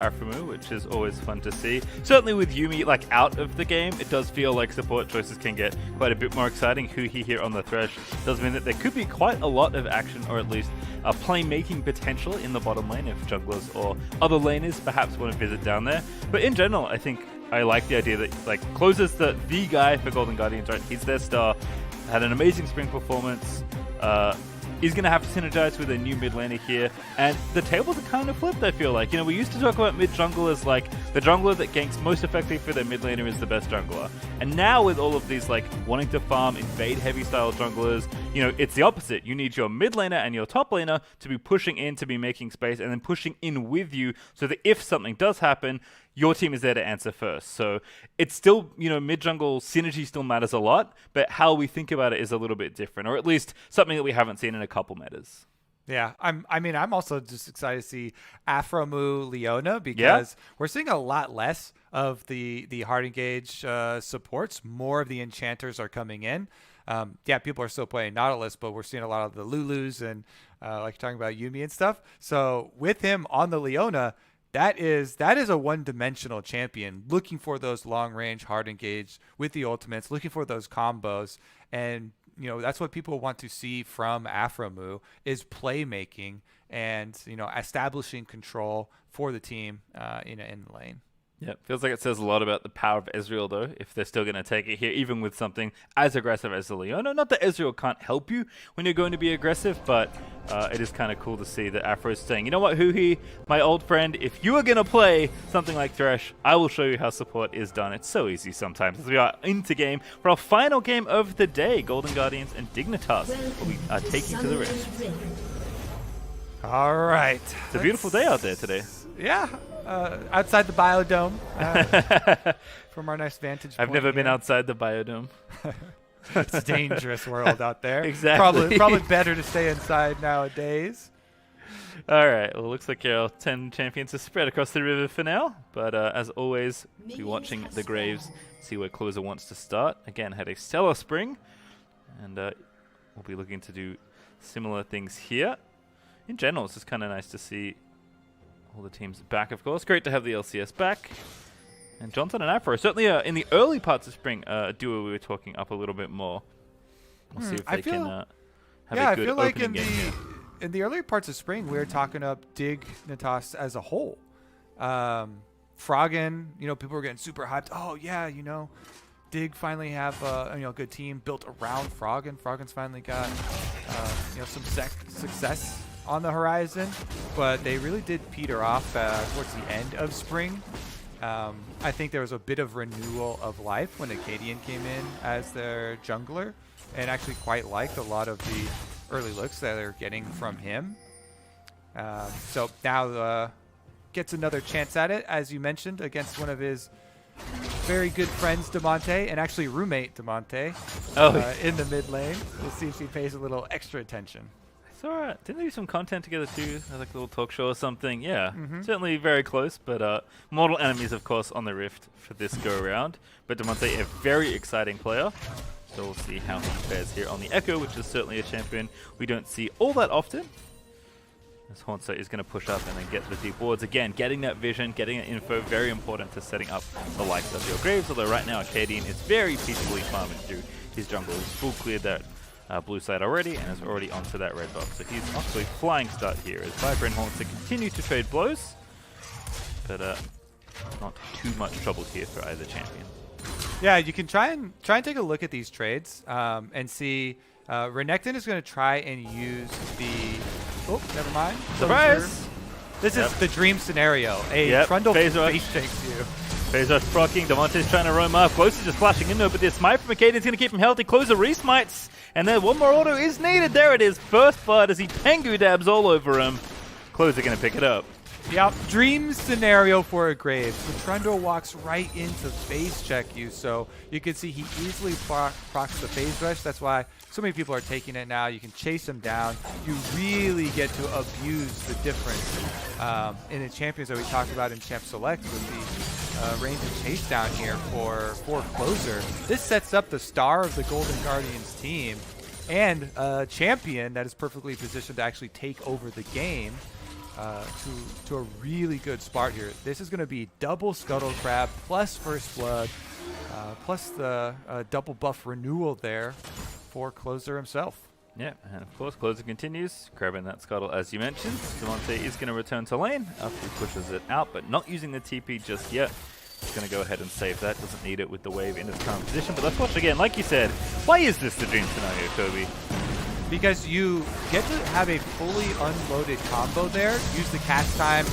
Aphromoo, which is always fun to see. Certainly with Yuumi like out of the game, it does feel like support choices can get quite a bit more exciting. Huhi here on the Thresh does mean that there could be quite a lot of action, or at least a playmaking potential in the bottom lane if junglers or other laners perhaps want to visit down there. But in general, I think I like the idea that like Closer's the guy for Golden Guardians, right? He's their star, had an amazing spring performance. He's going to have to synergize with a new mid laner here, and the tables are kind of flipped, I feel like. You know, we used to talk about mid jungle as like the jungler that ganks most effectively for their mid laner is the best jungler. And now with all of these like wanting to farm invade heavy style junglers, you know, it's the opposite. You need your mid laner and your top laner to be pushing in, to be making space, and then pushing in with you so that if something does happen, your team is there to answer first. So it's still, you know, mid-jungle synergy still matters a lot, but how we think about it is a little bit different, or at least something that we haven't seen in a couple metas. Yeah, I'm also just excited to see Aphromoo Leona, because we're seeing a lot less of the hard engage supports. More of the enchanters are coming in. Yeah, people are still playing Nautilus, but we're seeing a lot of the Lulus and like you're talking about Yuumi and stuff. So with him on the Leona, that is a one-dimensional champion looking for those long-range hard engage with the ultimates, looking for those combos, and you know that's what people want to see from Aphromoo is playmaking and you know establishing control for the team in the lane. Yeah, feels like it says a lot about the power of Ezreal, though, if they're still going to take it here, even with something as aggressive as the Leona. Not that Ezreal can't help you when you're going to be aggressive, but it is kind of cool to see that Aphro is saying, you know what, Huhi, my old friend, if you are going to play something like Thresh, I will show you how support is done. It's so easy sometimes. As we are into game for our final game of the day, Golden Guardians and Dignitas will be taking to the Rift. All right. It's a beautiful day out there today. Yeah. Outside the biodome from our nice vantage point. I've never been outside the biodome. It's a dangerous world out there. Exactly. Probably better to stay inside nowadays. All right. Well, it looks like our 10 champions are spread across the river for now. But as always, be watching the Graves, see where Closer wants to start. Again, had a stellar spring. And we'll be looking to do similar things here. In general, it's just kind of nice to see all the teams back, of course. Great to have the LCS back. And Johnsun and Aphro, certainly in the early parts of spring, a duo we were talking up a little bit more. We'll see if they can have a good opening game here. In the earlier parts of spring, we were talking up Dignitas as a whole. Froggen, you know, people were getting super hyped. Oh, yeah, you know, Dig finally have a good team built around Froggen. Froggen's finally got some success on the horizon, but they really did peter off towards the end of spring. I think there was a bit of renewal of life when Akaadian came in as their jungler, and actually quite liked a lot of the early looks that they're getting from him. So now gets another chance at it, as you mentioned, against one of his very good friends, Damonte, and actually roommate Damonte in the mid lane. We'll see if he pays a little extra attention. It's alright. Didn't they do some content together too? Like a little talk show or something? Yeah, certainly very close, but mortal enemies, of course, on the Rift for this go-around. But Damonte, a very exciting player. So we'll see how he fares here on the Ekko, which is certainly a champion we don't see all that often. As Hauntzer is going to push up and then get the deep wards. Again, getting that vision, getting that info, very important to setting up the likes of your Graves. Although right now, Akaadian is very peacefully farming through his jungle. He's full cleared that blue side already and is already onto that red box. So he's actually flying start here as Viper and Hauntzer continue to trade blows. But not too much trouble here for either champion. Yeah, you can try and take a look at these trades and see. Renekton is going to try and use the... Oh, never mind. Surprise! This is the dream scenario. A Trundle face takes you. Phase rush proccing. Damonte's trying to roam up. Closer just flashing in there, but the smite from Akaadian's going to keep him healthy. Closer resmites. And then one more auto is needed. There it is. First blood as he Tengu dabs all over him. Closer going to pick it up. Yep, dream scenario for a Graves. The Trundle walks right into phase check you, so you can see he easily procs the phase rush. That's why so many people are taking it now. You can chase him down. You really get to abuse the difference in the champions that we talked about in Champ Select with the range of chase down here for Closer. This sets up the star of the Golden Guardians team and a champion that is perfectly positioned to actually take over the game. to a really good spot here. This is going to be double Scuttle Crab plus First Blood, plus the double buff renewal there for Closer himself. Yeah, and of course, Closer continues, grabbing that Scuttle as you mentioned. Damonte is going to return to lane after he pushes it out, but not using the TP just yet. He's going to go ahead and save that, doesn't need it with the wave in his current position. But let's watch again, like you said, why is this the dream scenario, Kobe? Because you get to have a fully unloaded combo there. Use the cast time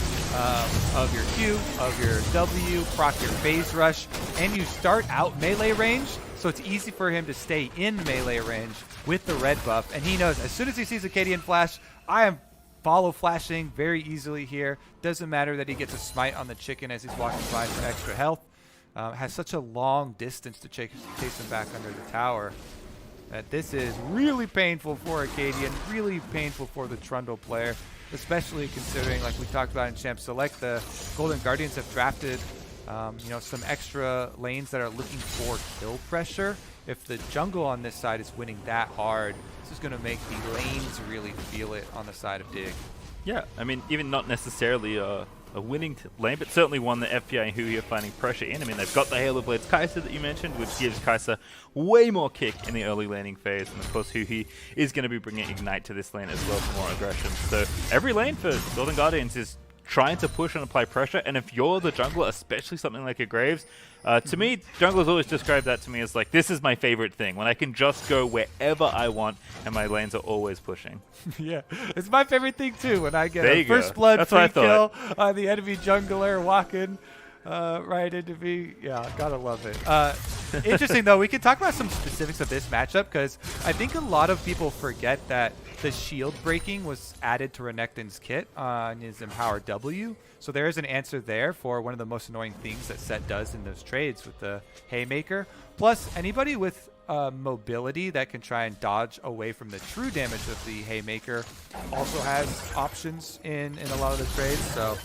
of your Q, of your W, proc your phase rush, and you start out melee range. So it's easy for him to stay in melee range with the red buff. And he knows as soon as he sees Akaadian flash, I am follow flashing very easily here. Doesn't matter that he gets a smite on the chicken as he's walking by for extra health. Has such a long distance to chase him back under the tower. This is really painful for Akaadian, really painful for the Trundle player, especially considering, like we talked about in Champ Select, the Golden Guardians have drafted some extra lanes that are looking for kill pressure. If the jungle on this side is winning that hard, this is going to make the lanes really feel it on the side of Dig. Yeah, I mean, even not necessarily a winning lane, but certainly one that FPI and Huhi are finding pressure in. I mean, they've got the Halo Blades Kaisa that you mentioned, which gives Kaisa way more kick in the early laning phase. And of course, Huhi is going to be bringing Ignite to this lane as well for more aggression. So every lane for Golden Guardians is trying to push and apply pressure, and if you're the jungler, especially something like a Graves, to me, junglers always describe that to me as like, this is my favorite thing, when I can just go wherever I want and my lanes are always pushing. Yeah, it's my favorite thing too, when I get a first blood free kill on the enemy jungler walking right into me. Yeah, gotta love it. Interesting though, we can talk about some specifics of this matchup, because I think a lot of people forget that the shield breaking was added to Renekton's kit on his Empower W. So there is an answer there for one of the most annoying things that Sett does in those trades with the Haymaker. Plus, anybody with mobility that can try and dodge away from the true damage of the Haymaker also has options in a lot of the trades. So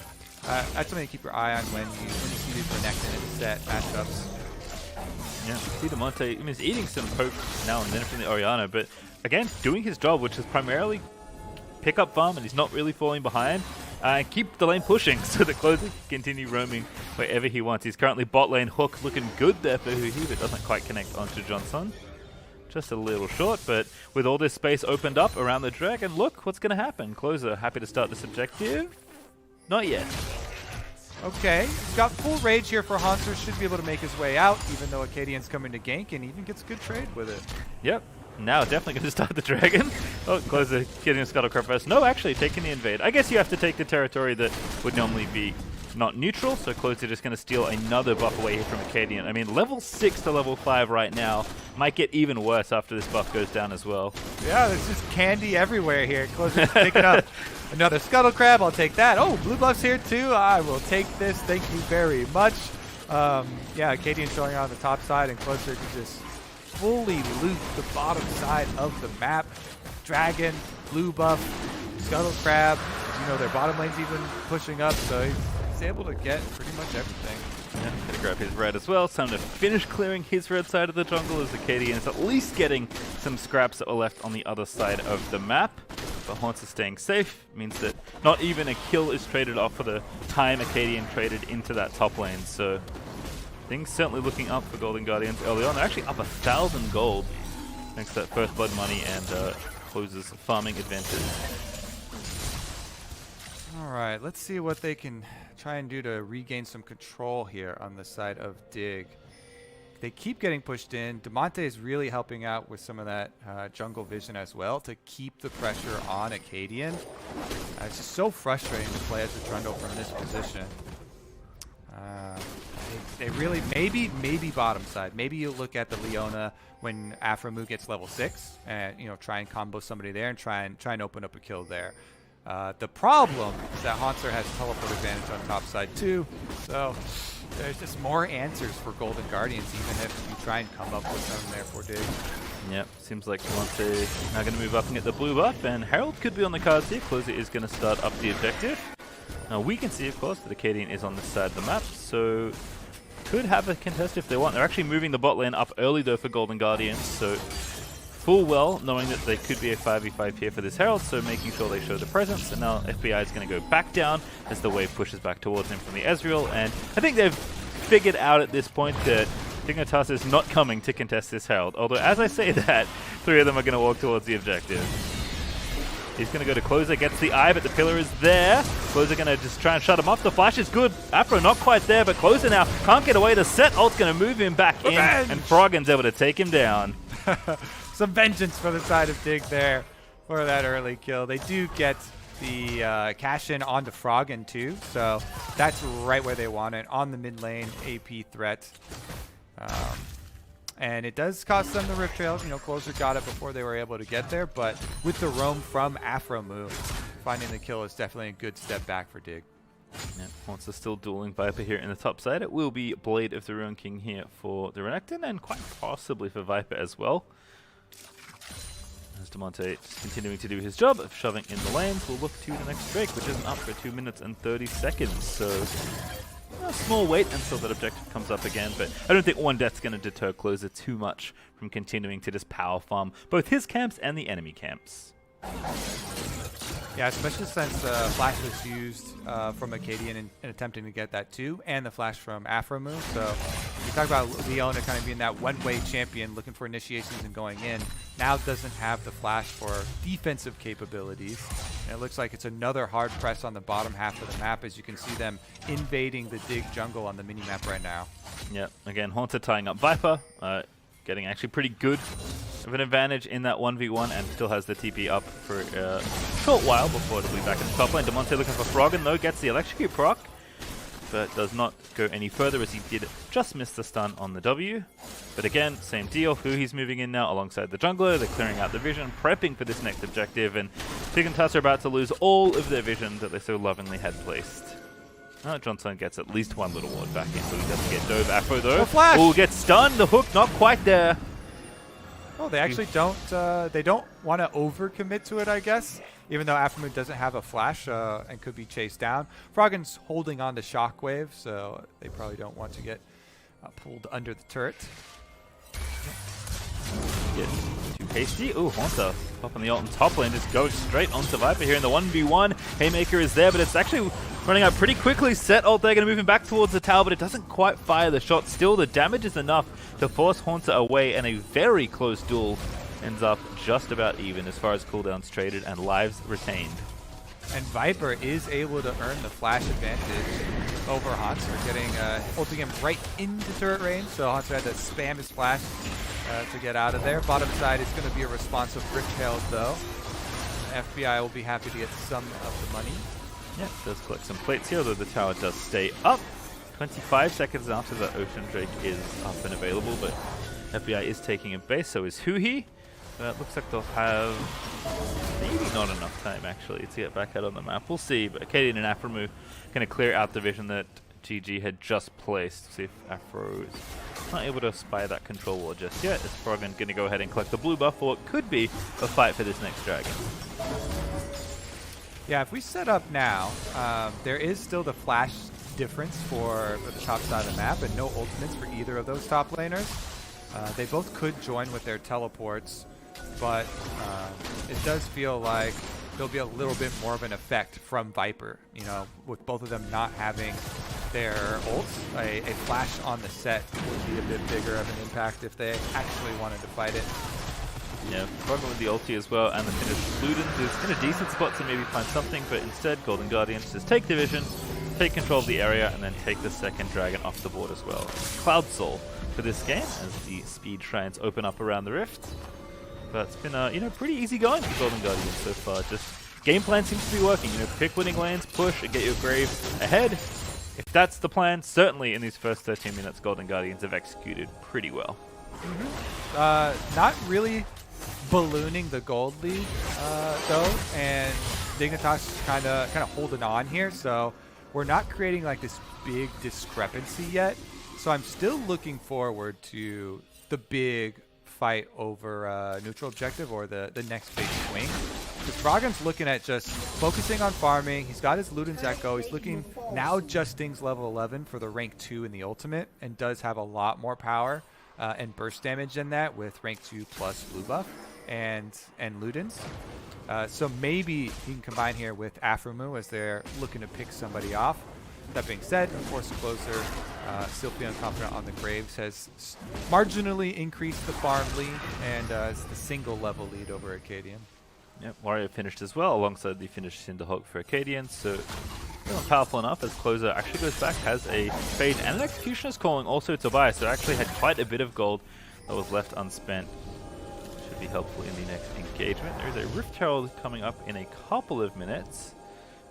that's something to keep your eye on when you see these Renekton and Sett matchups. Yeah, see Damonte, I mean, he's eating some poke now and then from the Orianna, but again, doing his job, which is primarily pick up farm, and he's not really falling behind. Keep the lane pushing so that Closer can continue roaming wherever he wants. He's currently bot lane hook looking good there for Huhi, but doesn't quite connect onto Johnsun. Just a little short, but with all this space opened up around the dragon, look what's going to happen. Closer happy to start this objective. Not yet. Okay, he's got full rage here for Hauntzer. Should be able to make his way out, even though Akaadian's coming to gank, and even gets a good trade with it. Yep. Now definitely going to start the dragon. Oh, Closer getting a Scuttle Crab first. No, actually taking the invade. I guess you have to take the territory that would normally be not neutral, so Closer just going to steal another buff away here from Akaadian. I mean, level 6 to level 5 right now might get even worse after this buff goes down as well. Yeah, there's just candy everywhere here. Closer's picking up another Scuttle Crab. I'll take that. Oh, blue buff's here too. I will take this. Thank you very much. Yeah, Akaadian showing on the top side, and Closer can just fully loot the bottom side of the map. Dragon, blue buff, Scuttle Crab. You know, their bottom lane's even pushing up, so he's able to get pretty much everything. Yeah, gonna grab his red as well. It's time to finish clearing his red side of the jungle as Akaadian is at least getting some scraps that were left on the other side of the map. But Hauntzer staying safe means that not even a kill is traded off for the time Akaadian traded into that top lane. So things certainly looking up for Golden Guardians early on. They're actually up 1,000 gold thanks to that first blood money and Closer's farming advantage. Alright, let's see what they can try and do to regain some control here on the side of Dig. They keep getting pushed in. Damonte is really helping out with some of that jungle vision as well to keep the pressure on Akaadian. It's just so frustrating to play as a Trundle from this position. They really, maybe bottom side. Maybe you look at the Leona when Aphromoo gets level 6 and, you know, try and combo somebody there and try and open up a kill there. The problem is that Hauntzer has teleport advantage on top side too, so there's just more answers for Golden Guardians even if you try and come up with them there for Dig. Yep, seems like Damonte now going to move up and get the blue buff, and Herald could be on the cards here. Closer is going to start up the objective. Now we can see, of course, that Akaadian is on this side of the map, so could have a contest if they want. They're actually moving the bot lane up early though for Golden Guardians, so full well knowing that they could be a 5v5 here for this Herald, so making sure they show the presence. And now FBI is going to go back down as the wave pushes back towards him from the Ezreal, and I think they've figured out at this point that Dignitas is not coming to contest this Herald, although as I say that, 3 of them are going to walk towards the objective. He's going to go to Closer, gets the eye, but the pillar is there. Closer going to just try and shut him off. The flash is good. Aphro not quite there, but Closer now can't get away. The Sett ult's going to move him back in, and Froggen's able to take him down. Some vengeance for the side of Dig there for that early kill. They do get the cash in onto Froggen too, so that's right where they want it, on the mid lane AP threat. And it does cost them the Rift Trails. You know, Closer got it before they were able to get there, but with the roam from Aphromoo, finding the kill is definitely a good step back for Dig. Yeah, Hauntzer still dueling Viper here in the top side. It will be Blade of the Ruin King here for the Renekton, and quite possibly for Viper as well. As Damonte just continuing to do his job of shoving in the lanes, we'll look to the next Drake, which isn't up for 2 minutes and 30 seconds. So a small wait until that objective comes up again, but I don't think one death's going to deter Closer too much from continuing to just power farm both his camps and the enemy camps. Yeah, especially since Flash was used from Akaadian in attempting to get that too, and the Flash from Aphromoo. So you talk about Leona kind of being that one-way champion, looking for initiations and going in. Now doesn't have the Flash for defensive capabilities. And it looks like it's another hard press on the bottom half of the map, as you can see them invading the Dig jungle on the mini-map right now. Yeah, again, Hauntzer tying up Viper, getting actually pretty good of an advantage in that 1v1, and still has the TP up for a short while before it'll be back in the top lane. Damonte looking for Froggen though, gets the electrocute proc, but does not go any further as he did just miss the stun on the W. But again, same deal. Huhi's moving in now alongside the jungler. They're clearing out the vision, prepping for this next objective, and Dignitas are about to lose all of their vision that they so lovingly had placed. Johnsun gets at least one little ward back in, so he doesn't get dove. Aphro though. Oh, gets stunned. The hook not quite there. Oh, they actually don't want to overcommit to it, I guess, even though Aphromoo doesn't have a flash and could be chased down. Froggen's holding on to Shockwave, so they probably don't want to get pulled under the turret. Get too hasty. Ooh, Hauntzer popping the ult in top lane, just goes straight onto Viper here in the 1v1. Haymaker is there, but it's actually running out pretty quickly. Sett ult, they're going to move him back towards the tower, but it doesn't quite fire the shot. Still, the damage is enough to force Hauntzer away, and a very close duel ends up just about even as far as cooldowns traded and lives retained. And Viper is able to earn the flash advantage over Hauntzer, getting ulting him right into turret range, so Hauntzer had to spam his flash to get out of there. Bottom side is going to be a responsive Rift Tails though. FBI will be happy to get some of the money. Yeah, does collect some plates here, though the tower does stay up. 25 seconds after the Ocean Drake is up and available, but FBI is taking a base, so is Huhi. It looks like they'll have maybe not enough time actually to get back out on the map. We'll see, but Akaadian and Aphromoo going to clear out the vision that GG had just placed. See if Aphro is not able to spy that control wall just yet. Is Froggen going to go ahead and collect the blue buff for what could be a fight for this next dragon? Yeah, if we set up now, there is still the flash difference for the top side of the map, and no ultimates for either of those top laners. They both could join with their teleports, but it does feel like there'll be a little bit more of an effect from Viper. You know, with both of them not having their ults, a flash on the Sett would be a bit bigger of an impact if they actually wanted to fight it. Yeah, Froggen with the ulti as well, and the finished Ludens is in a decent spot to maybe find something, but instead Golden Guardians just take the vision, take control of the area, and then take the second dragon off the board as well. Cloud Soul for this game as the speed shrines open up around the rift. But it's been pretty easy going for Golden Guardians so far. Just game plan seems to be working. Pick winning lanes, push, and get your grave ahead. If that's the plan, certainly in these first 13 minutes, Golden Guardians have executed pretty well. Not really ballooning the gold lead though, and Dignitas kind of holding on here, so we're not creating like this big discrepancy yet. So I'm still looking forward to the big fight over neutral objective or the next big swing. Because Froggen's looking at just focusing on farming. He's got his Luden's Ekko. He's looking now just Sting's level 11 for the rank 2 in the ultimate, and does have a lot more power and burst damage than that with rank 2 plus blue buff. and Ludens. So maybe he can combine here with Aphromoo as they're looking to pick somebody off. That being said, of course, Closer, still feeling confident on the Graves, has marginally increased the farm lead, and it's the single level lead over Akaadian. Yep, Warrior finished as well, alongside the finished Cinderhawk for Akaadian, so not powerful enough as Closer actually goes back, has a Fade and an Executioner's Calling also to buy, so actually had quite a bit of gold that was left unspent. Should be helpful in the next engagement. There is a Rift Herald coming up in a couple of minutes.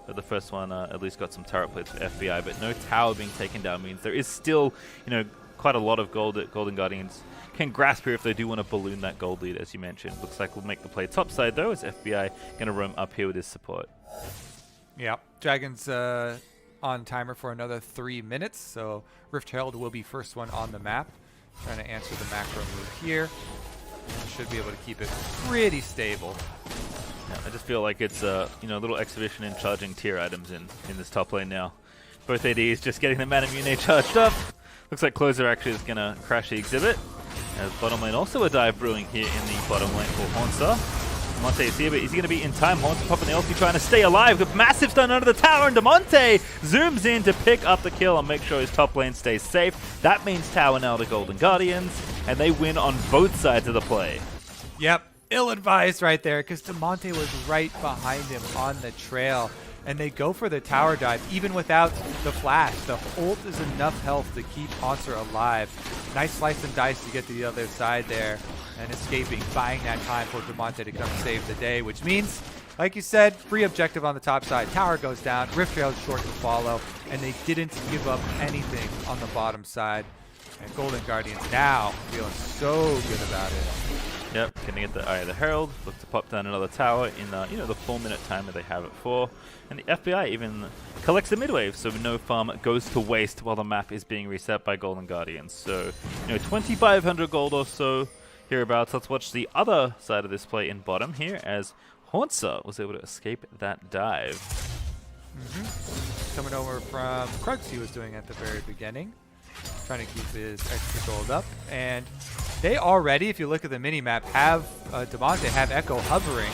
But the first one at least got some turret plates for FBI, but no tower being taken down means there is still, you know, quite a lot of gold that Golden Guardians can grasp here if they do want to balloon that gold lead, as you mentioned. Looks like we'll make the play topside though, as FBI going to roam up here with his support. Yeah, Dragon's on timer for another 3 minutes, so Rift Herald will be first one on the map. Trying to answer the macro move here. And should be able to keep it pretty stable. Yeah, I just feel like it's a little exhibition in charging tier items in this top lane now. Both ADs just getting the Manamune charged up. Looks like Closer actually is going to crash the exhibit. As bottom lane also a dive brewing here in the bottom lane for Hauntzer. Damonte is here, but is he going to be in time? Hauntzer popping the ulti, trying to stay alive. Got massive stun under the tower, and Damonte zooms in to pick up the kill and make sure his top lane stays safe. That means tower now to Golden Guardians, and they win on both sides of the play. Yep. Ill-advised right there, because Damonte was right behind him on the trail, and they go for the tower dive even without the flash. The ult is enough health to keep Hauntzer alive. Nice slice and dice to get to the other side there and escaping, buying that time for Damonte to come save the day, which means, like you said, free objective on the top side. Tower goes down, Rift Trail short to follow, and they didn't give up anything on the bottom side. And Golden Guardians now feeling so good about it. Yep, getting at the Eye of the Herald. Look to pop down another tower in the, the 4-minute timer they have it for. And the FBI even collects the mid-wave, so no farm goes to waste while the map is being reset by Golden Guardians. So, 2,500 gold or so hereabouts. Let's watch the other side of this play in bottom here, as Hauntzer was able to escape that dive. Coming over from Krugs he was doing at the very beginning. Trying to keep his extra gold up. And they already, if you look at the mini-map, have Damonte have Ekko hovering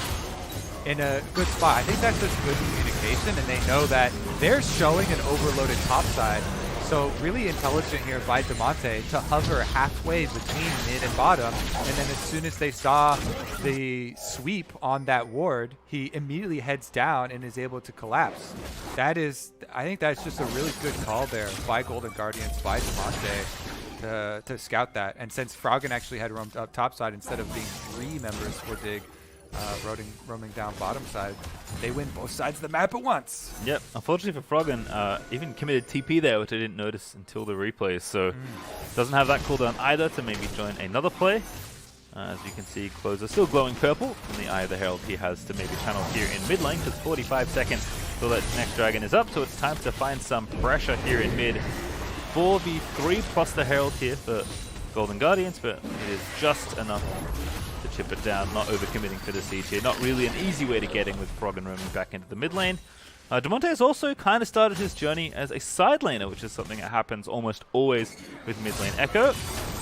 in a good spot. I think that's just good communication, and they know that they're showing an overloaded topside. So really intelligent here by Damonte to hover halfway between mid and bottom, and then as soon as they saw the sweep on that ward, he immediately heads down and is able to collapse. That is, I think that's just a really good call there by Golden Guardians, by Damonte to scout that. And since Froggen actually had roamed up topside instead of being 3 members for Dig, roaming down bottom side, they win both sides of the map at once. Yep, unfortunately for Froggen, even committed TP there, which I didn't notice until the replay, so doesn't have that cooldown either to maybe join another play. As you can see, Closer still glowing purple from the Eye of the Herald he has to maybe channel here in mid lane, because 45 seconds till that next dragon is up, so it's time to find some pressure here in mid. 4v3 plus the Herald here for Golden Guardians, but it is just enough to chip it down, not overcommitting for the siege here. Not really an easy way to get in with Froggen roaming back into the mid lane. Damonte has also kind of started his journey as a side laner, which is something that happens almost always with mid lane Ekko.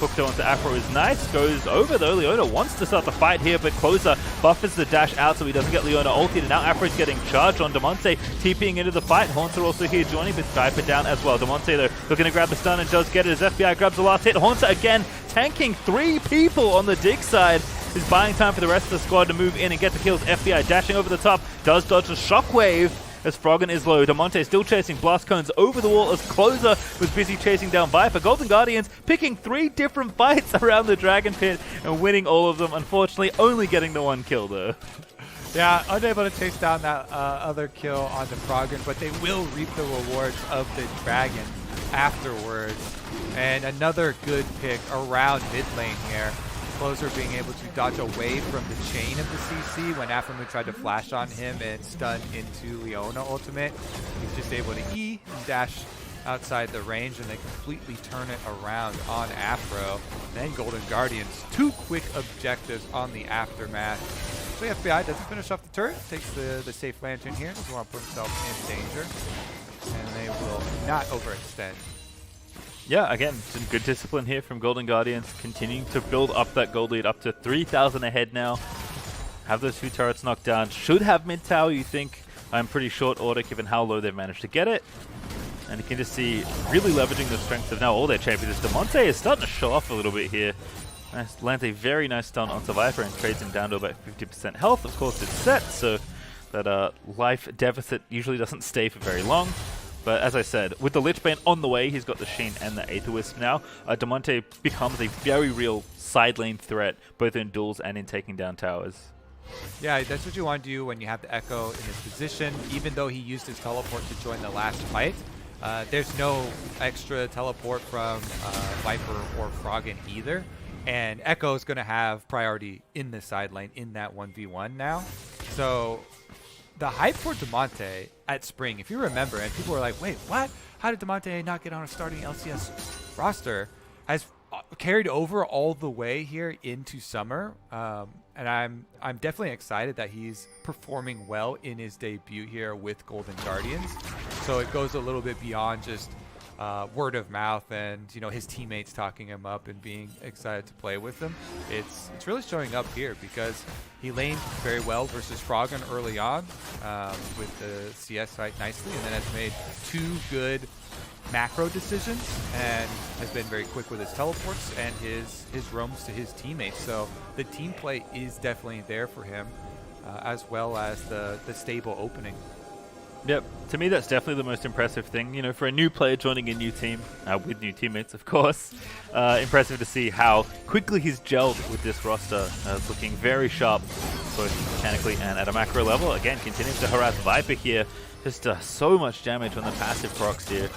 Hooked onto Aphro is nice, goes over though. Leona wants to start the fight here, but Closer buffers the dash out so he doesn't get Leona ulted, and now Aphro's getting charged on Damonte, TPing into the fight. Hauntzer also here joining, but Skyper down as well. Damonte though looking to grab the stun and does get it as FBI grabs the last hit. Hauntzer again tanking 3 people on the Dig side. Is buying time for the rest of the squad to move in and get the kills. FBI dashing over the top, does dodge a shockwave as Froggen is low. Damonte still chasing blast cones over the wall as Closer was busy chasing down Viper. Golden Guardians picking 3 different fights around the Dragon Pit and winning all of them. Unfortunately, only getting the 1 kill though. Yeah, unable to chase down that other kill on the Froggen, but they will reap the rewards of the Dragon afterwards. And another good pick around mid lane here. Closer being able to dodge away from the chain of the CC when Aphromoo tried to flash on him and stun into Leona ultimate. He's just able to E and dash outside the range, and they completely turn it around on Aphro. Then Golden Guardians, 2 quick objectives on the aftermath. So the FBI doesn't finish off the turret, takes the safe lantern here, doesn't want to put himself in danger, and they will not overextend. Yeah, again, some good discipline here from Golden Guardians, continuing to build up that gold lead up to 3,000 ahead now. have those 2 turrets knocked down. Should have mid tower, you think, in pretty short order given how low they've managed to get it. And you can just see really leveraging the strength of now all their champions. Damonte is starting to show off a little bit here. Lands a very nice stun onto Viper and trades him down to about 50% health. Of course, it's Sett, so that life deficit usually doesn't stay for very long. But as I said, with the Lich Bane on the way, he's got the Sheen and the Aether Wisp now. Damonte becomes a very real side lane threat, both in duels and in taking down towers. Yeah, that's what you want to do when you have the Ekko in his position. Even though he used his teleport to join the last fight, there's no extra teleport from Viper or Froggen either. And Ekko is going to have priority in the side lane in that 1v1 now. So the hype for Damonte at Spring, if you remember, and people were like, wait, what? How did Damonte not get on a starting LCS roster? Has carried over all the way here into summer. And I'm definitely excited that he's performing well in his debut here with Golden Guardians. So it goes a little bit beyond just word of mouth and his teammates talking him up and being excited to play with him. It's really showing up here because he laned very well versus Froggen early on with the CS fight nicely, and then has made 2 good macro decisions and has been very quick with his teleports and his roams to his teammates. So the team play is definitely there for him, as well as the stable opening. Yep, to me that's definitely the most impressive thing. For a new player joining a new team, with new teammates of course, impressive to see how quickly he's gelled with this roster. Looking very sharp, both mechanically and at a macro level. Again, continuing to harass Viper here. Just so much damage on the passive procs here.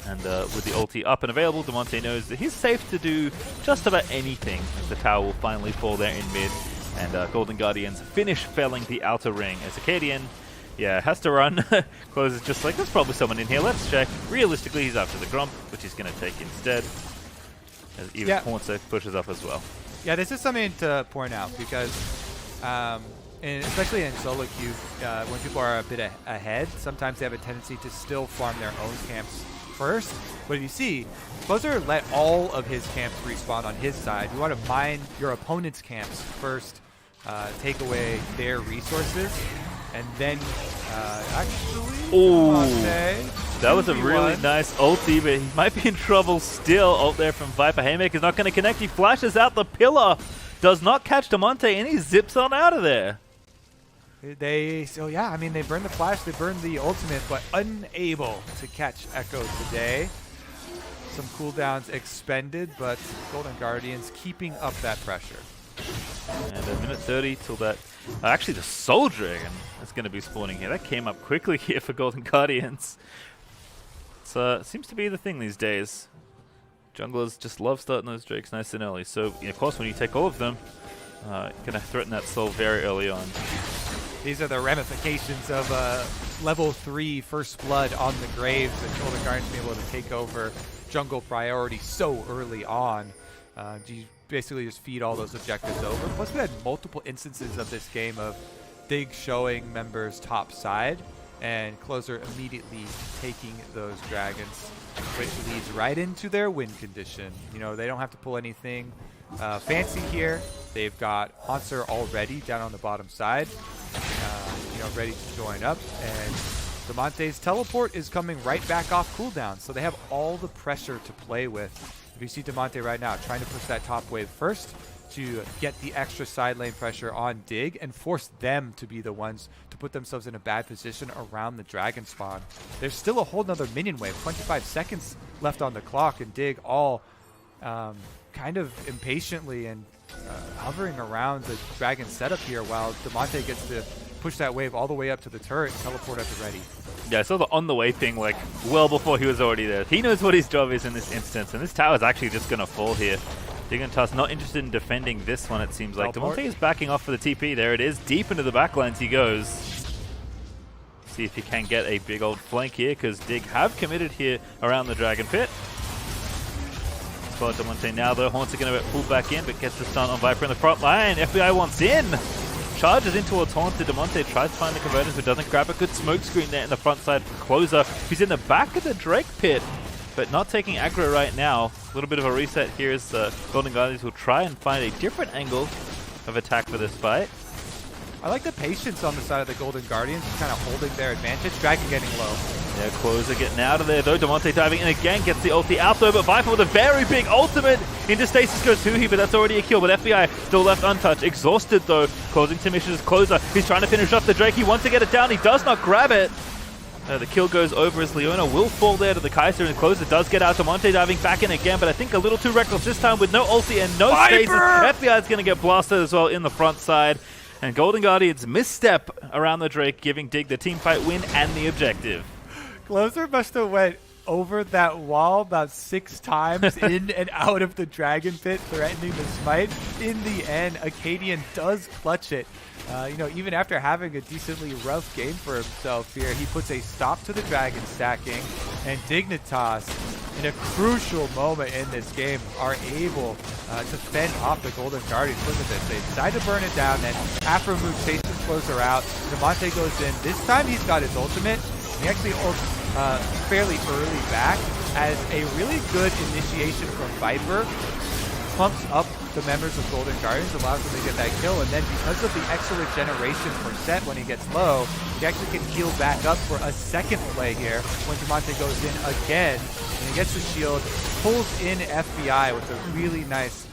And with the ulti up and available, Damonte knows that he's safe to do just about anything as the tower will finally fall there in mid. And Golden Guardians finish felling the outer ring as Akaadian, has to run. Close is just like, there's probably someone in here, let's check. Realistically, he's after the Grump, which he's going to take instead. As even Hauntzer pushes up as well. Yeah, this is something to point out because, and especially in solo queue, when people are a bit ahead, sometimes they have a tendency to still farm their own camps first. But if you see, Closer let all of his camps respawn on his side. You want to mine your opponent's camps first, take away their resources, and then that was a really nice ulti, but he might be in trouble still. Ult there from Viper. Haymaker's not going to connect. He flashes out the pillar. Does not catch Damonte, and he zips on out of there. They burned the flash, they burned the ultimate, but unable to catch Ekko today. Some cooldowns expended, but Golden Guardians keeping up that pressure. And a minute 30 till that. Actually, the Soul Dragon is going to be spawning here. That came up quickly here for Golden Guardians. It seems to be the thing these days. Junglers just love starting those drakes nice and early. So, of course, when you take all of them, you're going to threaten that soul very early on. These are the ramifications of level 3 First Blood on the Graves, and Golden Guardians being able to take over jungle priority so early on. You basically just feed all those objectives over. Plus, we had multiple instances of this game of Dig showing members top side, and Closer immediately taking those dragons, which leads right into their win condition. They don't have to pull anything fancy here. They've got Hauntzer already down on the bottom side, ready to join up, and Damonte's teleport is coming right back off cooldown, so they have all the pressure to play with. If you see Damonte right now trying to push that top wave first to get the extra side lane pressure on Dig and force them to be the ones to put themselves in a bad position around the dragon spawn. There's still a whole nother minion wave, 25 seconds left on the clock, and Dig all kind of impatiently and hovering around the dragon setup here while Damonte gets to push that wave all the way up to the turret and teleport at the ready. Yeah, I saw the on the way thing well before he was already there. He knows what his job is in this instance, and this tower is actually just going to fall here. Dignitas not interested in defending this one, it seems like. Damonte is backing off for the TP. There it is. Deep into the backlines he goes. See if he can get a big old flank here, because Dig have committed here around the Dragon Pit. Spot Damonte now, though. Hauntzer going to get pulled back in, but gets the stun on Viper in the front line. FBI wants in. Charges in towards Hauntzer. Damonte tries to find the converters, but doesn't grab a good smoke screen there in the front side for Closer. He's in the back of the Drake Pit, but not taking aggro right now. A little bit of a reset here as Golden Guardians will try and find a different angle of attack for this fight. I like the patience on the side of the Golden Guardians, kind of holding their advantage. Dragon getting low. Yeah, Closer getting out of there though. Damonte diving in again, gets the ulti out though, but Viper with a very big ultimate. Into stasis goes Huhi, but that's already a kill. But FBI still left untouched. Exhausted though. Closing to missions Closer. He's trying to finish off the Drake. He wants to get it down. He does not grab it. The kill goes over as Leona will fall there to the Kaisa, and Closer does get out. Damonte diving back in again, but I think a little too reckless this time with no ulti and no stasis. FBI is going to get blasted as well in the front side. And Golden Guardians misstep around the Drake, giving Dig the team fight win and the objective. Closer must have went over that wall about 6 times in and out of the Dragon Pit, threatening the smite. In the end, Akaadian does clutch it. You know, even after having a decently rough game for himself here, he puts a stop to the Dragon stacking, and Dignitas, in a crucial moment in this game, are able to fend off the Golden Guardians. Look at this. They decide to burn it down, then Aphromoo chases Closer out. Damonte goes in. This time he's got his ultimate. He actually ults fairly early back as a really good initiation from Viper. Pumps up the members of Golden Guardians, allows them to get that kill, and then because of the extra regeneration for Sett when he gets low, he actually can heal back up for a second play here when Damonte goes in again, and he gets the shield, pulls in FBI with a really nice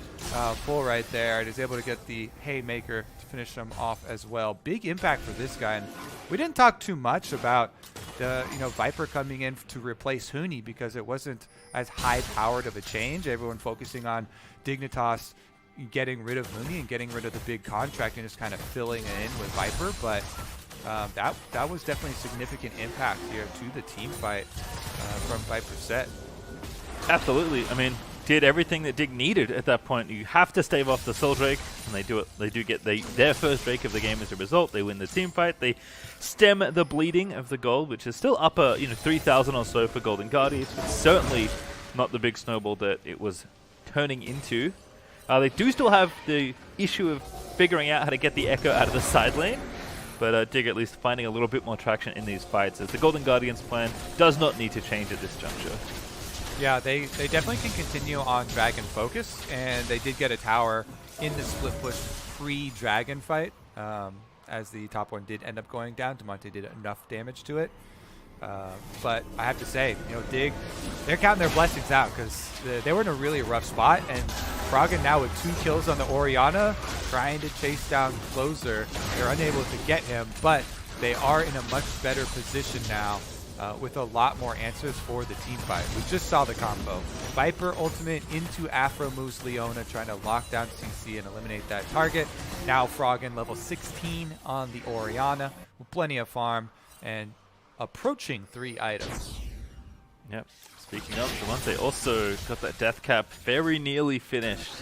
pull right there, and is able to get the Haymaker to finish him off as well. Big impact for this guy, and we didn't talk too much about the Viper coming in to replace Huhi because it wasn't as high-powered of a change. Everyone focusing on Dignitas getting rid of Huhi and getting rid of the big contract and just kind of filling it in with Viper, but that was definitely a significant impact here to the team fight from Viper Sett. Absolutely. I mean, did everything that Dig needed at that point. You have to stave off the Soul Drake, and they do it. They do get their first Drake of the game as a result. They win the team fight. They stem the bleeding of the gold, which is still up 3,000 or so for Golden Guardians, but certainly not the big snowball that it was turning into. They do still have the issue of figuring out how to get the Ekko out of the side lane, but Dig at least finding a little bit more traction in these fights, as the Golden Guardians plan does not need to change at this juncture. Yeah, they definitely can continue on Dragon focus, and they did get a tower in the split push pre-Dragon fight, as the top one did end up going down. Damonte did enough damage to it. But I have to say, Dig, they're counting their blessings out because they were in a really rough spot, and Froggen now with 2 kills on the Orianna, trying to chase down Closer. They're unable to get him, but they are in a much better position now with a lot more answers for the team fight. We just saw the combo. Viper ultimate into Aphromoo Leona, trying to lock down CC and eliminate that target. Now Froggen level 16 on the Orianna with plenty of farm and approaching 3 items. Yep. Speaking of, Damonte also got that death cap very nearly finished,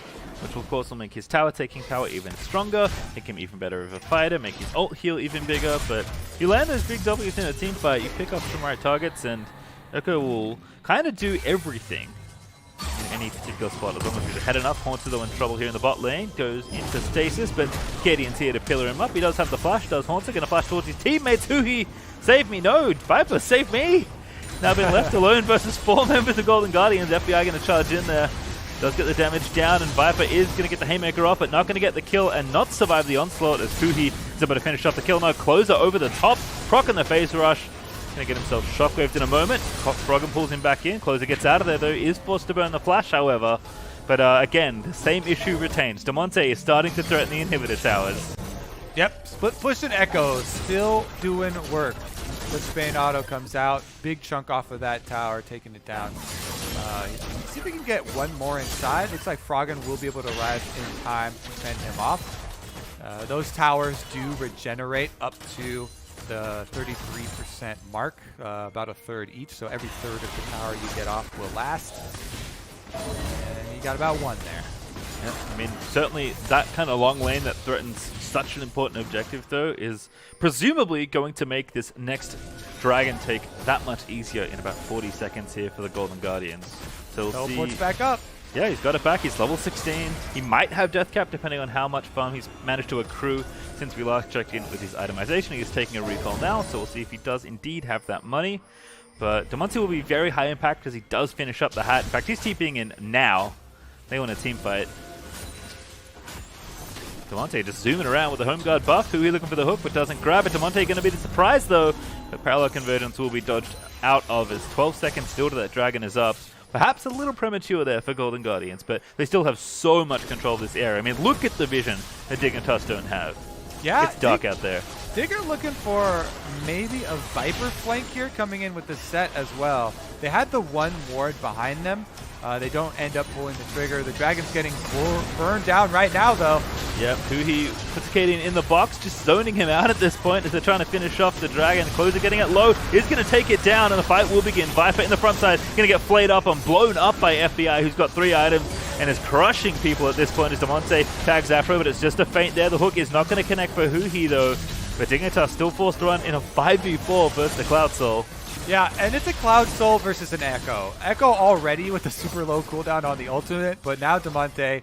which of course will make his tower taking power even stronger, make him even better of a fighter, make his ult heal even bigger, but you land those big W's in a team fight, you pick up some right targets, and Ekko will kind of do everything in any particular spot. As long as he's had enough. Hauntzer though in trouble here in the bot lane, goes into stasis, but Akaadian's here to pillar him up. He does have the flash, does Hauntzer, gonna flash towards his teammates. Huhi, save me, no, Viper, save me! Now been left alone versus 4 members of Golden Guardians. FBI going to charge in there. Does get the damage down, and Viper is going to get the Haymaker off, but not going to get the kill and not survive the onslaught as Huhi is able to finish off the kill. Now Closer over the top, Proc in the phase rush. Going to get himself shockwaved in a moment. Froggen pulls him back in. Closer gets out of there though, is forced to burn the flash however. But again, the same issue retains. Damonte is starting to threaten the inhibitor towers. Yep, split push and Ekko still doing work. The Spain auto comes out, big chunk off of that tower, taking it down. See if we can get one more inside. Looks like Froggen will be able to arrive in time to fend him off. Those towers do regenerate up to the 33% mark, about a third each, so every third of the tower you get off will last. And you got about 1 there. Yeah, I mean, certainly that kind of long lane that threatens such an important objective, though, is presumably going to make this next Dragon take that much easier in about 40 seconds here for the Golden Guardians. So we'll see. Teleport's back up. Yeah, he's got it back. He's level 16. He might have death cap depending on how much farm he's managed to accrue since we last checked in with his itemization. He's taking a recall now, so we'll see if he does indeed have that money. But Damonte will be very high impact because he does finish up the hat. In fact, he's TPing in now. They want a team fight. Damonte just zooming around with the home guard buff. Huhi looking for the hook, but doesn't grab it. Damonte going to be the surprise, though. The parallel convergence will be dodged out of as 12 seconds still to that dragon is up. Perhaps a little premature there for Golden Guardians, but they still have so much control of this area. I mean, look at the vision that Dignitas don't have. Yeah, it's dark out there. Digger looking for maybe a Viper flank here coming in with the Sett as well. They had the one ward behind them. They don't end up pulling the trigger. The dragon's getting burned down right now, though. Yep, Huhi puts Akaadian in the box, just zoning him out at this point as they're trying to finish off the dragon. Closer getting it low, is going to take it down, and the fight will begin. Viper in the front side, going to get flayed up and blown up by FBI, who's got 3 items and is crushing people at this point as Damonte tags Aphro, but it's just a feint there. The hook is not going to connect for Huhi, though. But Dignitas still forced to run in a 5v4 versus the Cloud Soul. Yeah, and it's a Cloud Soul versus an Ekko. Ekko already with a super low cooldown on the ultimate, but now Damonte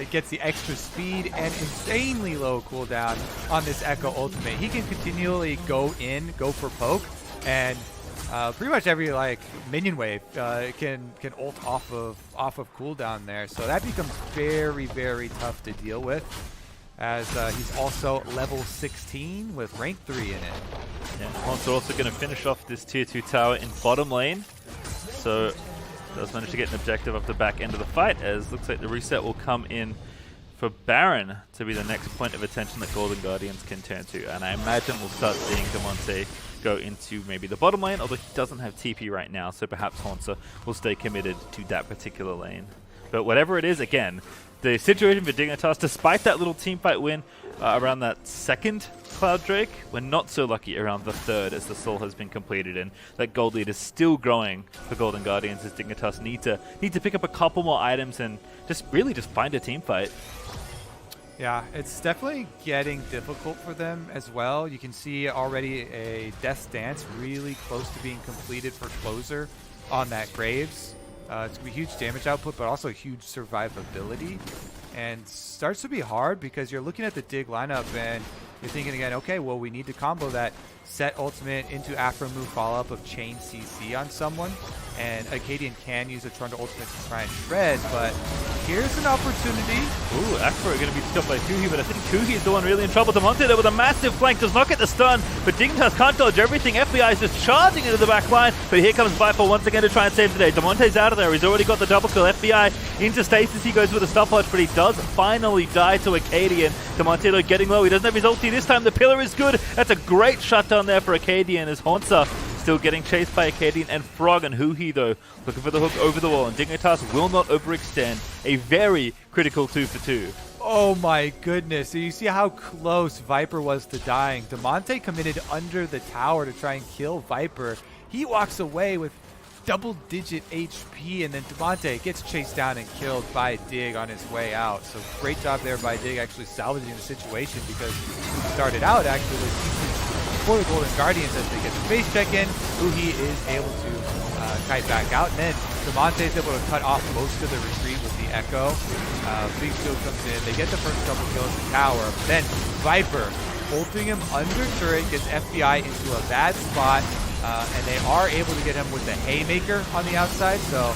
gets the extra speed and insanely low cooldown on this Ekko ultimate. He can continually go for poke, and pretty much every minion wave can ult off of cooldown there. So that becomes very, very tough to deal with, as he's also level 16 with rank 3 in it. Yeah, Hauntzer also going to finish off this tier 2 tower in bottom lane. So does manage to get an objective off the back end of the fight, as looks like the reset will come in for Baron to be the next point of attention that Golden Guardians can turn to. And I imagine we'll start seeing Damonte go into maybe the bottom lane, although he doesn't have TP right now, so perhaps Hauntzer will stay committed to that particular lane. But whatever it is, again, the situation for Dignitas, despite that little teamfight win around that second Cloud Drake, we're not so lucky around the third, as the Soul has been completed, and that gold lead is still growing for Golden Guardians, as Dignitas need to pick up a couple more items and just find a teamfight. Yeah, it's definitely getting difficult for them as well. You can see already a Death Dance really close to being completed for Closer on that Graves. It's going to be huge damage output, but also huge survivability. And starts to be hard because you're looking at the Dig lineup and you're thinking again, okay, well, we need to combo that Sett ultimate into Aphromoo follow-up of Chain CC on someone. And Akaadian can use a Trundle ultimate to try and shred, but here's an opportunity. Ooh, Aphro going to be stopped by Huhi, but I think Huhi is the one really in trouble. Damonte there with a massive flank, does not get the stun, but Dignitas can't dodge everything. FBI is just charging into the back line, but here comes Viper once again to try and save the day. Damonte's out of there, he's already got the double kill. FBI into stasis, he goes with a stopwatch, but he does finally die to Akaadian. Damonte though getting low, he doesn't have his ulti this time. The pillar is good. That's a great shutdown there for Akaadian, as Hauntzer still getting chased by Akaadian and Froggen. Huhi though looking for the hook over the wall, and Dignitas will not overextend. A very critical 2 for 2. Oh my goodness. So you see how close Viper was to dying. Damonte committed under the tower to try and kill Viper. He walks away with double-digit HP, and then Damonte gets chased down and killed by Dig on his way out. So great job there by Dig actually salvaging the situation, because he started out actually for the Golden Guardians as they get the face check in. Huhi is able to kite back out, and then Damonte is able to cut off most of the retreat with the Ekko. Big shield comes in, they get the first double kill in the tower, but then Viper ulting him under turret gets FBI into a bad spot, and they are able to get him with the Haymaker on the outside. So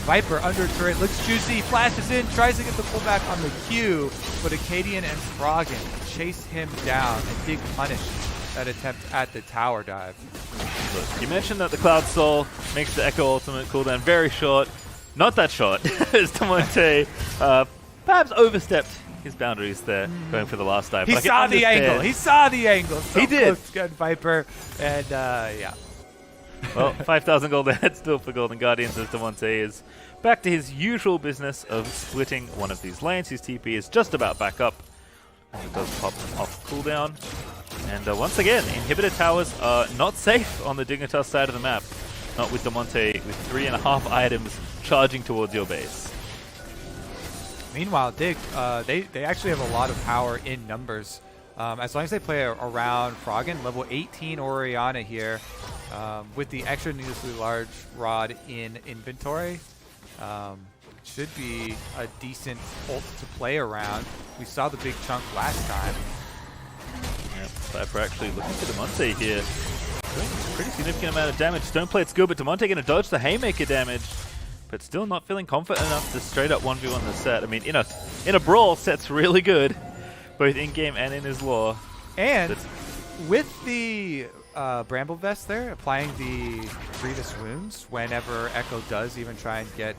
Viper under turret looks juicy, flashes in, tries to get the pullback on the Q, but Akaadian and Froggen chase him down and Dig punish that attempt at the tower dive. Look, you mentioned that the Cloud Soul makes the Ekko ultimate cooldown very short. Not that short, as Damonte perhaps overstepped his boundaries there, going for the last dive. He saw the angle. He saw the angle. So he did. Close to get Viper, and yeah. Well, 5,000 gold ahead still for Golden Guardians, as Damonte is back to his usual business of splitting one of these lanes. His TP is just about back up, and it does pop off cooldown. And once again, inhibitor towers are not safe on the Dignitas side of the map. Not with Damonte with 3.5 items charging towards your base. Meanwhile, Dig, they actually have a lot of power in numbers. As long as they play around Froggen, level 18 Orianna here, with the extra needlessly large rod in inventory, should be a decent ult to play around. We saw the big chunk last time. Yep, Viper actually looking for Damonte here. Doing a pretty significant amount of damage. Stoneplate's good, but Damonte going to dodge the Haymaker damage, but still not feeling confident enough to straight up 1v1 the Sett. I mean, in a brawl, Sett's really good. both in-game and in his lore. And with the Bramble Vest there, applying the Grievous Wounds whenever Ekko does even try and get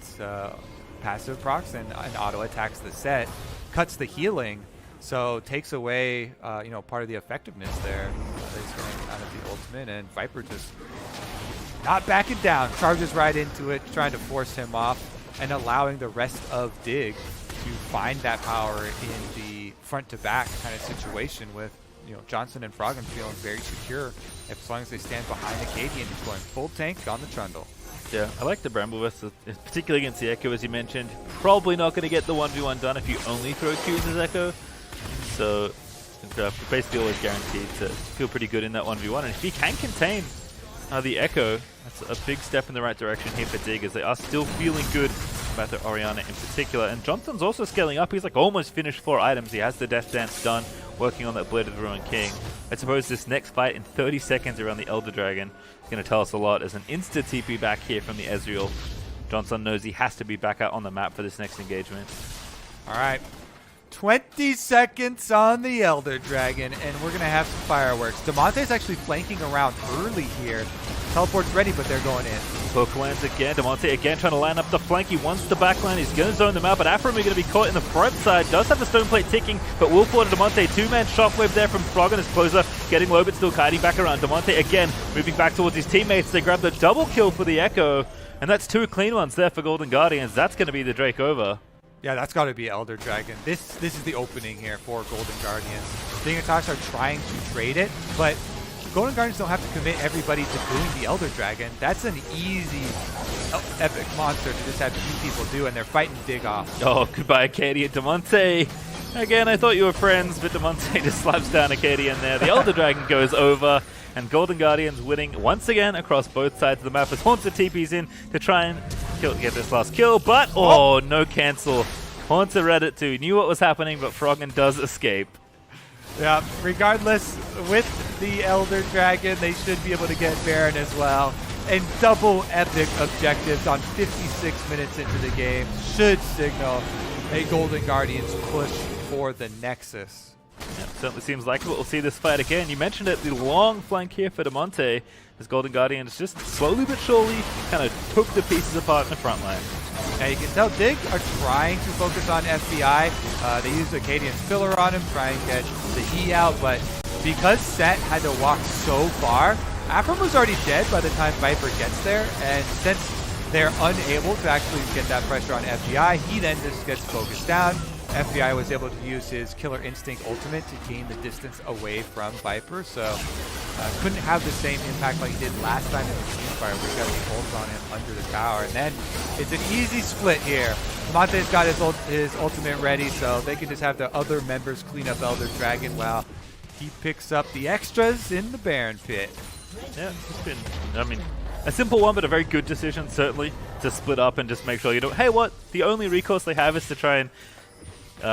passive procs and auto attacks the Sett, cuts the healing, so takes away you know, part of the effectiveness there. He's going out of the ultimate, and Viper just not backing down, charges right into it, trying to force him off and allowing the rest of Dig to find that power in the front-to-back kind of situation with, you know, Johnsun and Froggen feeling very secure as long as they stand behind Akaadian, who's going full tank on the Trundle. Yeah, I like the Bramble Vest, particularly against the Ekko, as you mentioned. Probably not going to get the 1v1 done if you only throw Qs as Ekko. So, basically always guaranteed to feel pretty good in that 1v1. And if he can contain the Ekko, that's a big step in the right direction here for Dig, as they are still feeling good about the Orianna in particular. And Johnson's also scaling up. He's like almost finished 4 items. He has the Death Dance done, working on that Blade of the Ruined King. I suppose this next fight in 30 seconds around the Elder Dragon is going to tell us a lot, as an insta-TP back here from the Ezreal. Johnsun knows he has to be back out on the map for this next engagement. All right. 20 seconds on the Elder Dragon, and we're going to have some fireworks. Damonte's actually flanking around early here. Teleport's ready, but they're going in. Hook lands again. Damonte again trying to line up the flank. He wants the backline. He's going to zone them out, but Aphromoo going to be caught in the front side. Does have the stone plate ticking, but will fall to Damonte. 2-man shockwave there from Froggen as closer. Getting low, but still kiting back around. Damonte again moving back towards his teammates. They grab the double kill for the Ekko, and that's 2 clean ones there for Golden Guardians. That's going to be the Drake over. Yeah, that's got to be Elder Dragon. This is the opening here for Golden Guardians. Dignitas are trying to trade it, but Golden Guardians don't have to commit everybody to doing the Elder Dragon. That's an easy epic monster to just have 2 people do, and they're fighting Dig off. Oh, goodbye, Akaadian. Damonte. Again, I thought you were friends, but Damonte just slaps down Akaadian there. The Elder Dragon goes over, and Golden Guardians winning once again across both sides of the map as Hauntzer TP's in to try and get this last kill, but no cancel. Hauntzer read it too. Knew what was happening, but Froggen does escape. Yeah, regardless, with the Elder Dragon, they should be able to get Baron as well. And double epic objectives on 56 minutes into the game should signal a Golden Guardians push for the Nexus. Yeah, certainly seems like it. We'll see this fight again. You mentioned it, the long flank here for Damonte, as Golden Guardians just slowly but surely kind of took the pieces apart in the front line. Now you can tell Dig are trying to focus on FBI. They used Akaadian's filler on him, try and get the E out, but because Sett had to walk so far, Aphromoo already dead by the time Viper gets there, and since they're unable to actually get that pressure on FBI, he then just gets focused down. FBI was able to use his Killer Instinct ultimate to gain the distance away from Viper, so couldn't have the same impact like he did last time in the Teamfire, where he got the ult on him under the tower. And then it's an easy split here. Damonte's got his ultimate ready, so they can just have the other members clean up Elder Dragon while he picks up the extras in the Baron pit. Yeah, it's been, I mean, a simple one, but a very good decision, certainly, to split up and just make sure you don't, hey, what? The only recourse they have is to try and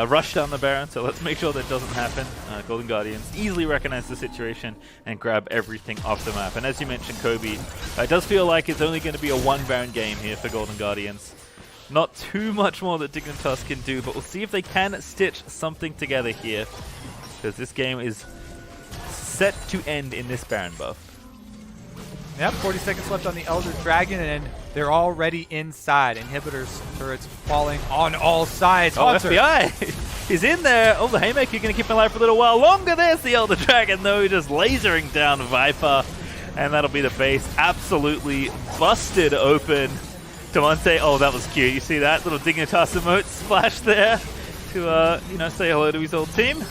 rush down the Baron, so let's make sure that doesn't happen. Golden Guardians easily recognize the situation and grab everything off the map. And as you mentioned, Kobe, it does feel like it's only going to be a 1 Baron game here for Golden Guardians. Not too much more that Dignitas can do, but we'll see if they can stitch something together here, because this game is set to end in this Baron buff. Yep, 40 seconds left on the Elder Dragon, and they're already inside. Inhibitors turrets falling on all sides. Oh, Hauntzer. FBI is in there. Oh, the Haymaker going to keep him alive for a little while longer. There's the Elder Dragon, though, just lasering down Viper. And that'll be the base. Absolutely busted open. Damonte, oh, that was cute. You see that little Dignitas emote splash there to, say hello to his old team.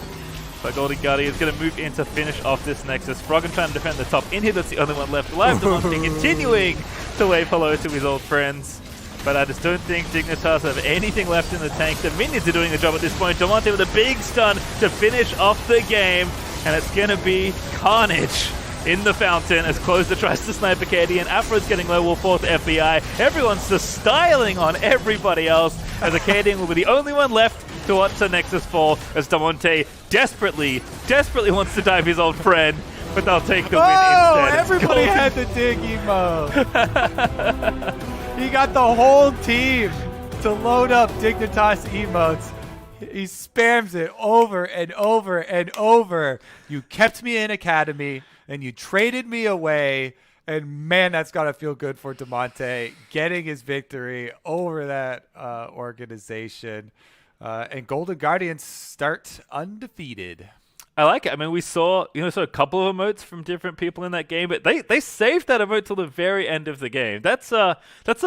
But Golden Guardian is going to move in to finish off this Nexus. Froggen trying to defend the top. Inhibit's the only one left alive. Damonte continuing to wave hello to his old friends. But I just don't think Dignitas have anything left in the tank. The minions are doing the job at this point. Damonte with a big stun to finish off the game. And it's going to be carnage in the fountain as Closer tries to snipe Akaadian. Aphro's getting low, will fall to FBI. Everyone's just styling on everybody else, as Akaadian will be the only one left to watch the Nexus fall, as Damonte desperately wants to dive his old friend, but they'll take the win instead. Everybody had the Dig emo. He got the whole team to load up Dignitas emotes. He spams it over and over and over. You kept me in Academy, and you traded me away. And, man, that's got to feel good for Damonte getting his victory over that organization. And Golden Guardians start undefeated. I like it. I mean, we saw a couple of emotes from different people in that game, but they saved that emote till the very end of the game. That's some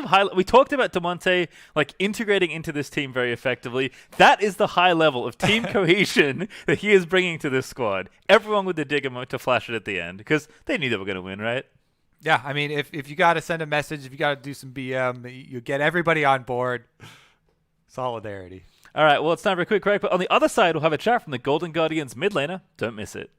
high. We talked about Damonte like integrating into this team very effectively. That is the high level of team cohesion that he is bringing to this squad. Everyone with the dig emote to flash it at the end because they knew they were going to win, right? Yeah, I mean, if you got to send a message, if you got to do some BM, you get everybody on board. Solidarity. All right, well, it's time for a quick break. But on the other side, we'll have a chat from the Golden Guardians mid laner. Don't miss it.